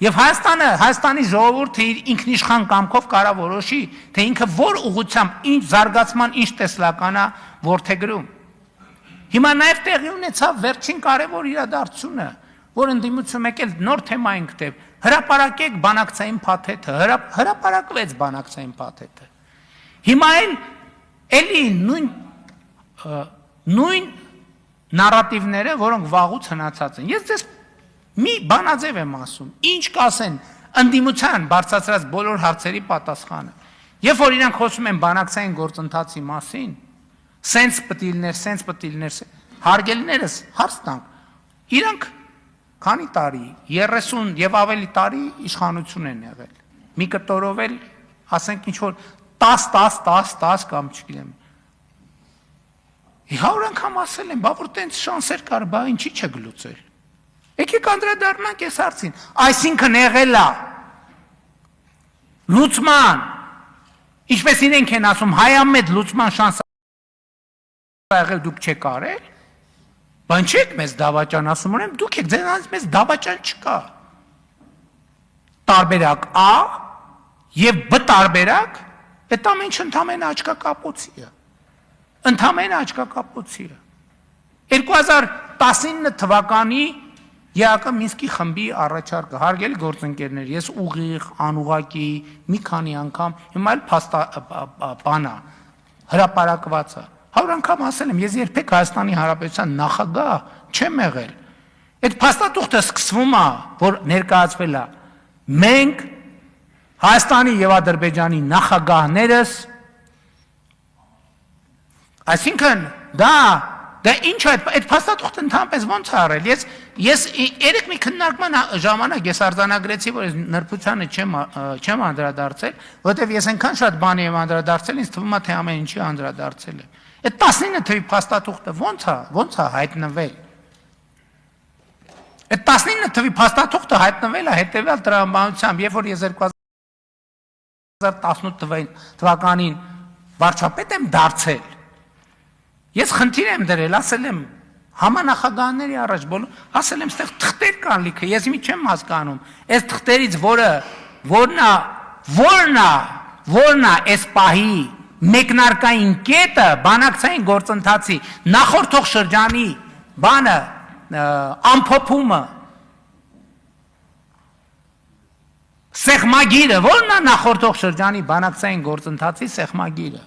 Եվ Հայաստանի ժողովուրդը իր ինքնիշխան կամքով կարող որոշի, թե ինքը որ ուղղությամբ ինչ զարգացման ինչ տեսլական է որդեգրում։ Հիմա նաև տեղի ունեցավ վերջին կարևոր իրադարձությունը, որ ընդդիմություն եկել նոր թեմա ենք դեպ, հրապարակեք բանակցային փաթեթը, հրապարակվեց բանակցային փաթեթը։ Հիմա էլի նույն նարատիվները, որոնք վաղուց հնացած են։ Ես ձեզ մի բանաձև եմ ասում, ինչ կասեն ընդդիմության բարձրացրած բոլոր հարցերի պատասխանը։ Երբ որ իրանք խոսում են բանակցային գործընթացի մասին, սենց պտիլներ, հարգելիներս հարց տանք, իրանք քանի տարի, 30 եւ ավելի տարի իշխանություն են եղել։ Մի կտորով էլ, ասենք ինչ որ 10 կամ չգիտեմ։ 100 անգամ ասել են, բա որ տենց շանսեր կար, բա ինչի՞ չգլուծել։ Եկեք անդրադառնանք այս հարցին, այսինքն եղել է լուծման, ինչպես իրենք են ասում, հայամետ լուծման շանս եղել դուք չեք արել, բան չեք մեզ դավաճան ասում, ունեմ դուք եք ձենանից մեզ դավաճան չկա։ Տարբերակ A եւ B տարբերակ, այդ ամենը ընդամենը աչքակապոցի է։ Ընդամենը աչքակապոցի է։ 2019 թվականի ԵԱԿ Մինսկի խմբի առաջարկը, հարգելի գործընկերներ, ես ուղիղ, անուղակի, մի քանի անգամ, հիմա էլ բանա, հրապարակված է։ 100 անգամ ասել եմ, ես երբեք Հայաստանի Հանրապետության նախագահ չեմ եղել։ Այդ փաստաթուղթը սկսվում է, որ ներկայացվել է։ Մենք Հայաստանի եւ Ադրբեջանի նախագահներս, այսինքն դա ինչ է, այդ փաստաթուղթը ընդհանրապես ոնց է արել։ Ես երեք մի քննարկման ժամանակ ես արձանագրեցի, որ ես նրբությանը չեմ անդրադարձել, որովհետև ես այնքան շատ բանի եմ անդրադարձել, ինձ թվում է թե ամեն ինչի անդրադարձել եմ։ Այդ 19 թվի փաստաթուղթը ոնց է հայտնվել։ Այդ 19 թվի փաստաթուղթը հայտնվել է հետևյալ տրամաբանությամբ, երբ որ ես 2018 թվականին վարչապետ եմ դարձել, ես խնդիր եմ դրել, ասել եմ համանախագահների առաջ բոլոր, ասել եմ ստեղ թղթեր կան լիքը, ես մի չեմ հասկանում, այս թղթերից որն է այս պահի մեկնարկային կետը բանակցային գործընթացի նախորդող շրջանի բանը ամփոփումը սեղմագիրը, որն է նախորդող շրջանի բանակցային գործընթացի սեղմագիրը։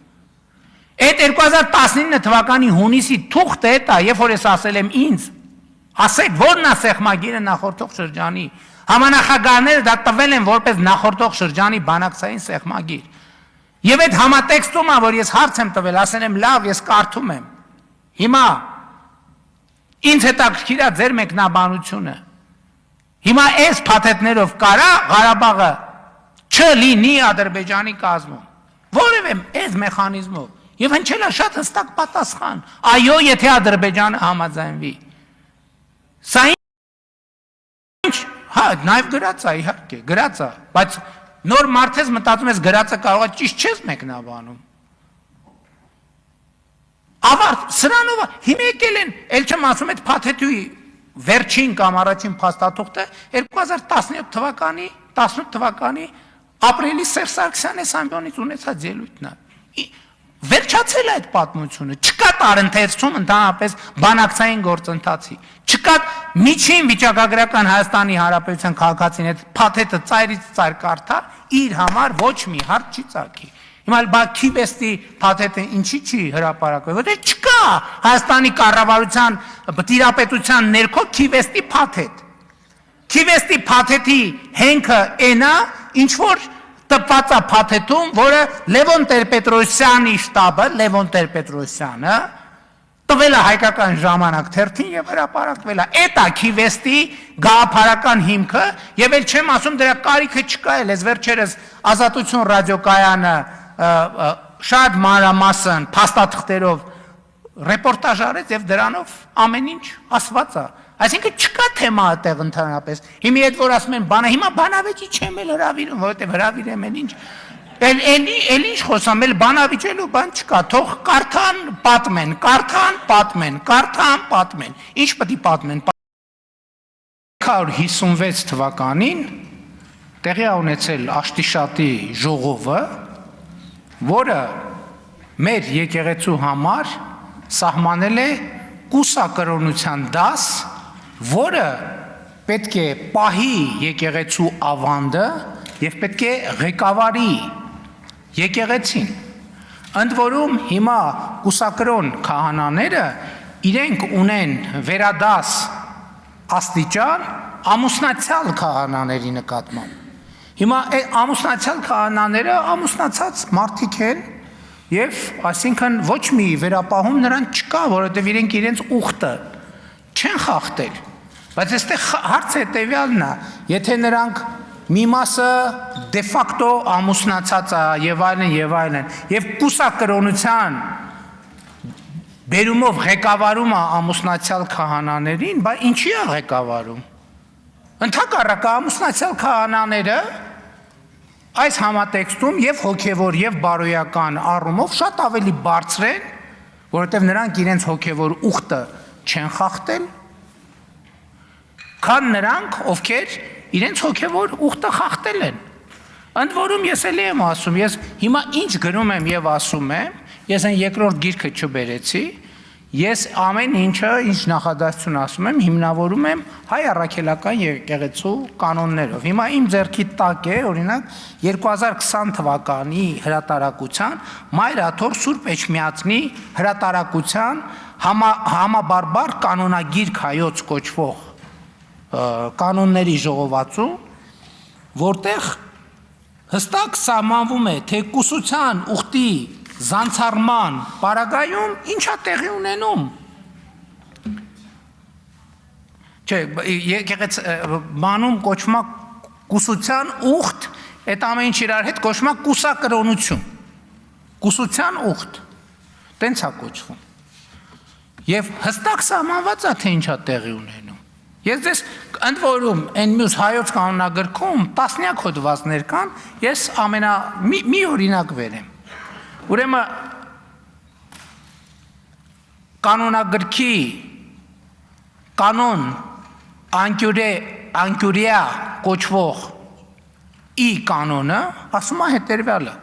Այդ 2019 թվականի հունիսի թուղթը է, երբ որ ես ասել եմ ինձ, ասեք որն է սեղմագիրը նախորդող շրջանի, համանախագահները դա տվել են որպես նախորդող շրջանի բանակցային սեղմագիր։ Եվ այդ համատեքստում է, որ ես հարց եմ տվել, ասել եմ լավ, ես կարդում եմ։ Հիմա ինձ հետաքրքիր է ձեր մեկնաբանությունը։ Հիմա այս փաթեթներով կարա Ղարաբաղը չլինի Ադրբեջանի կազմում։ Որևէ այս մեխանիզմով։ Եվ հնչել է շատ հստակ պատասխան։ Այո, եթե Ադրբեջանը համաձայնվի։ Սա ինչ, հա, նաև գրած է, իհարկե, գրած է, բայց նոր մարդ ես մտածում ես գրածը կարող է ճիշտ չես մեկնաբանում։ Ավարտ, սրանով հիմա եկել են, էլ չեմ ասում այդ փաթեթի վերջին կամ առաջին փաստաթուղթը 2017 թվականի ապրիլի Սերժ Սարգսյանի ամբիոնից ունեցած ելույթն է։ Վերջացել է այդ պատմությունը, չկա տարընթերցում ընդհանրապես բանակցային գործընթացի, չկա միջին վիճակագրական Հայաստանի Հանրապետության քաղաքացին այդ փաթեթը ծայրից ծայր կարդա, իր համար ոչ մի հարց չի ծագի։ Հիմա բա քիվեստի փաթեթը ինչի չի հրապարակվել, որտեղ չկա Հայաստանի կառավարության տիրապետության ներքո քիվեստի փաթեթ։ Քիվեստի փաթեթի հենքը այնա, ինչ որ տպված է փաթեթում, որը Լևոն Տեր-Պետրոսյանի շտաբը, Լևոն Տեր-Պետրոսյանը տվել է Հայկական ժամանակ թերթին եւ հրապարակվել է։ Էդ է քիվեստի գաղափարական հիմքը, եւ էլ չեմ ասում դրա կարիքը չկա, ես վերջերս Ազատություն ռադիոկայանը շատ մանրամասն փաստաթղթերով ռեպորտաժ արեց եւ դրանով ամեն ինչ ասված է։ Այսինքն չկա թեմա այդտեղ ընդհանրապես։ Հիմա այդ որ ասում են բանը, հիմա բանավեճի չեմ էլ հրավիրում, որովհետեւ հրավիրեմ էլ ինչ։ Էլ ինչ խոսամ, էլ բանավիճելու բան չկա, թող կարդան, պատմեն, կարդան, պատմեն, կարդան, պատմեն։ Ինչ պետք է պատմեն։ 1956 թվականին տեղի է ունեցել Աշտիշատի ժողովը, որը մեր եկեղեցու համար սահմանել է կուսակրոնության դաս, որը պետք է պահի եկեղեցու ավանդը եւ պետք է ղեկավարի եկեղեցին։ Ընդ որում հիմա կուսակրոն քահանաները իրենք ունեն վերադաս աստիճան ամուսնացյալ քահանաների նկատմամբ։ Հիմա ամուսնացյալ քահանաները ամուսնացած մարդիկ են եւ այսինքն ոչ մի վերապահում նրանց չկա, որովհետեւ իրենք իրենց ուխտը չեն խախտել։ Բայց այստեղ հարցը հետևյալն է, եթե նրանք մի մասը դե ֆակտո ամուսնացած է եւ այլն, եւ կուսակրոնության բերումով ղեկավարում է ամուսնացյալ քահանաներին, բայց ինչի է ղեկավարում։ Ընդհակառակը ամուսնացյալ քահանաները այս համատեքստում եւ հոգեվոր եւ բարոյական առումով շատ ավելի բարձր են, որովհետեւ նրանք իրենց հոգեվոր ուխտը չեն խախտել, քան նրանք, ովքեր իրենց հոգևոր ուխտը խախտել են։ Ընդ որում ես էլի եմ ասում, ես հիմա ինչ գրում եմ եւ ասում եմ, ես այն երկրորդ գիրքը չբերեցի, ես ամեն ինչը, ինչ նախադասություն ասում եմ, հիմնավորում եմ հայ առաքելական եկեղեցու կանոններով։ Հիմա իմ ձեռքի տակ է, օրինակ 2020 թվականի հրատարակության Մայր Աթոռ Սուրբ Էջմիածնի հրատարակության համաբարբար կանոնագիրք հայոց կոչվող կանոնների ժողովածու, որտեղ հստակ սահմանվում է, թե կուսության ուխտի զանցառման պարագայում ինչա տեղի ունենում։ Չէ, բանում կոչվում է կուսության ուխտ, այդ ամեն ինչ իրար հետ կոչվում է կուսակրոնություն։ Կուսության ուխտ։ Տենց է կոչվում։ Եվ հստակ սահմանված է, թե ինչա տեղի ունենում։ Ես ձեզ ընդ որում այն մյուս հայոց կանոնագրքում տասնյակ հոդվածներ կան, ես մի օրինակ վերեմ։ Ուրեմն կանոնագրքի կանոն անկյուրիա կոչվող ի կանոնը ասում է հետևյալը.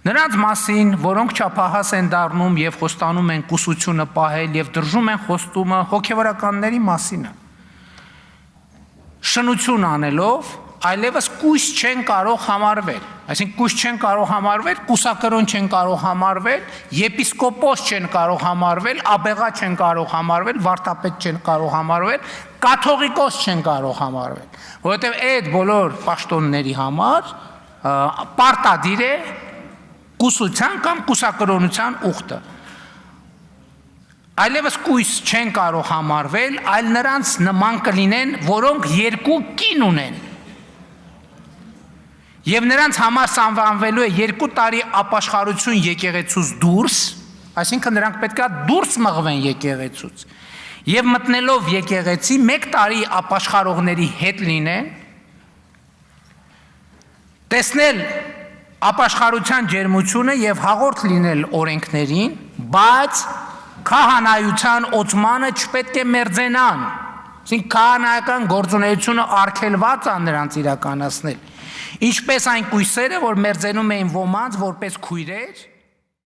նրանց մասին, որոնք չափահաս են դառնում եւ խոստանում են կուսությունը պահել եւ դրժում են խոստումը հոգեվորականների մասինը, շնություն անելով, այլևս կույս չեն կարող համարվել, այսինքն կույս չեն կարող համարվել, կուսակրոն չեն կարող համարվել, եպիսկոպոս չեն կարող համարվել, աբեղա չեն կարող համարվել, վարդապետ չեն կարող համարվել, կաթողիկոս չեն կարող համարվել, որովհետև այդ բոլոր պաշտոնների համար պարտադիր է կուսության կամ կուսակրոնության ուխտը։ Այլևս կույս չեն կարող համարվել, այլ նրանց նման կլինեն, որոնք երկու կին ունեն։ Եվ նրանց համար սահմանվելու է 2 տարի ապաշխարություն եկեղեցուց դուրս, այսինքն նրանք պետք է դուրս մղվեն եկեղեցուց։ Եվ մտնելով եկեղեցի 1 տարի ապաշխարողների հետ լինեն, տեսնել ապաշխարության ջերմությունը եւ հաղորդ լինել օրենքներին, բայց քահանայության օծմանը չպետք է մերձենան, այսինքն քահանայական գործունեությունը արգելված է նրանց իրականացնել, ինչպես այն կույսերը, որ մերձենում էին ոմանց որպես քույրեր,